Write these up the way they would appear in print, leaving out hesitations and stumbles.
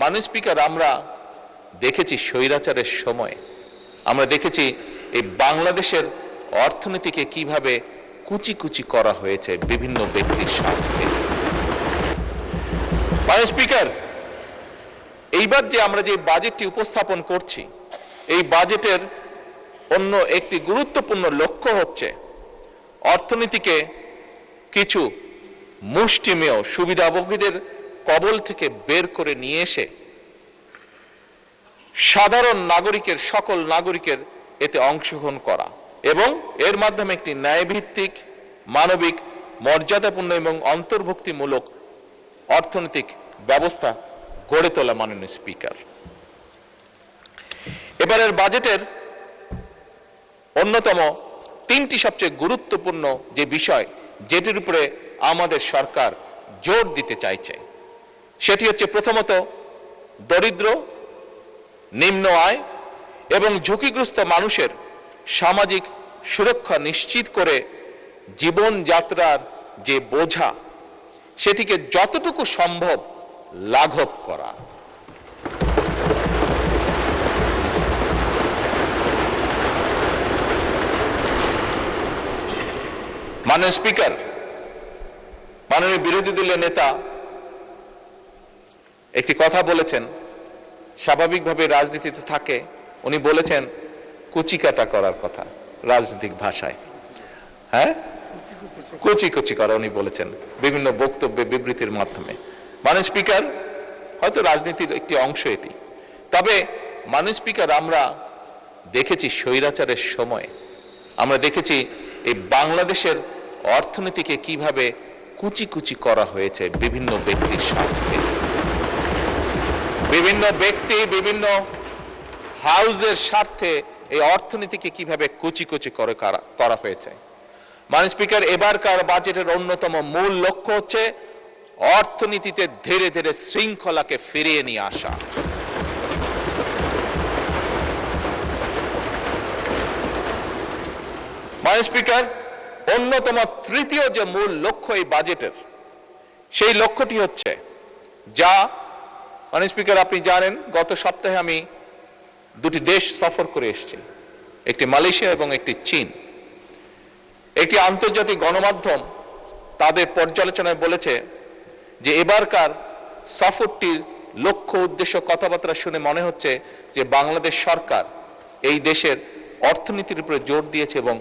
মাননীয় স্পিকার, আমরা দেখেছি স্বৈরাচারের সময়, আমরা দেখেছি এই বাংলাদেশের অর্থনীতিকে কিভাবে কুচি কুচি করা হয়েছে বিভিন্ন ব্যক্তির স্বার্থে। মাননীয় স্পিকার, এইবার যে আমরা যে বাজেটটি উপস্থাপন করছি, এই বাজেটের অন্য একটি গুরুত্বপূর্ণ লক্ষ্য হচ্ছে অর্থনীতিকে কিছু মুষ্টিমেয় সুবিধাভোগীদের কবল থেকে বের করে নিয়ে এসে সাধারণ নাগরিকের, সকল নাগরিকের এতে অংশগ্রহণ করা এবং এর মাধ্যমে একটি ন্যায়ভিত্তিক, মানবিক, মর্যাদাপূর্ণ এবং অন্তর্ভুক্তিমূলক অর্থনৈতিক ব্যবস্থা গড়ে তোলা। মাননীয় স্পিকার, এবারের বাজেটের অন্যতম তিনটি সবচেয়ে গুরুত্বপূর্ণ যে বিষয় যেটির উপরে আমাদের সরকার জোর দিতে চাইছে সেটি হচ্ছে প্রথমত দরিদ্র, নিম্ন আয় এবং ঝুঁকিগ্রস্ত মানুষের সামাজিক সুরক্ষা নিশ্চিত করে জীবনযাত্রার যে বোঝা সেটিকে যতটুকু সম্ভব লাঘব করা। মাননীয় স্পিকার, মাননীয় বিরোধী দলের নেতা একটি কথা বলেছেন, স্বাভাবিকভাবে রাজনীতিতে থাকে, উনি বলেছেন কুচিকাটা করার কথা রাজনৈতিক ভাষায়, হ্যাঁ, কুচি কুচি করা উনি বলেছেন বিভিন্ন বক্তব্যে, বিবৃতির মাধ্যমে। মাননীয় স্পিকার, হয়তো রাজনীতির একটি অংশ এটি, তবে মাননীয় স্পিকার, আমরা দেখেছি স্বৈরাচারের সময়, আমরা দেখেছি এই বাংলাদেশের অর্থনীতিকে কিভাবে কুচি কুচি করা হয়েছে বিভিন্ন ব্যক্তির স্বার্থে। বিভিন্ন ব্যক্তি, বিভিন্ন হাউজের স্বার্থে এই অর্থনীতিকে কিভাবে কুচি কুচি করে করা হয়েছে। মাননীয় স্পিকার, এবারকার বাজেটের অন্যতম মূল লক্ষ্য হচ্ছে অর্থনীতিতে ধীরে ধীরে শৃঙ্খলাকে ফিরিয়ে নিয়ে আসা। মাননীয় স্পিকার, অন্যতম তৃতীয় যে মূল লক্ষ্য এই বাজেটের, সেই লক্ষ্যটি হচ্ছে যা মাননীয় স্পিকার আপনি জানেন, গত সপ্তাহে আমি দুটি দেশ সফর করে এসেছি, একটি মালয়েশিয়া এবং একটি চীন। একটি আন্তর্জাতিক গণমাধ্যম তাদের পর্যালোচনায় বলেছে যে এবারকার সফরটির লক্ষ্য, উদ্দেশ্য, কথাবার্তা শুনে মনে হচ্ছে যে বাংলাদেশ সরকার এই দেশের অর্থনীতির উপরে জোর দিয়েছে এবং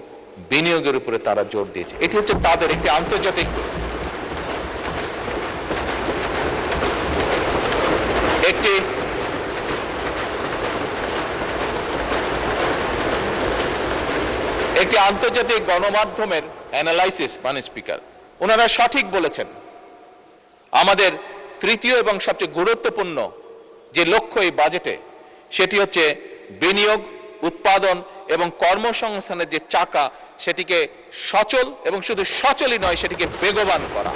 বিনিয়োগের উপরে তারা জোর দিয়েছে। এটি হচ্ছে তাদের একটি আন্তর্জাতিক একটি আন্তর্জাতিক গণমাধ্যমের অ্যানালাইসিস। মাননীয় স্পিকার, ওনারা সঠিক বলেছেন, আমাদের তৃতীয় এবং সবচেয়ে গুরুত্বপূর্ণ যে লক্ষ্য এই বাজেটে সেটি হচ্ছে বিনিয়োগ, উৎপাদন এবং কর্মসংস্থানের যে চাকা সেটিকে সচল এবং শুধু সচলই নয়, সেটিকে বেগবান করা।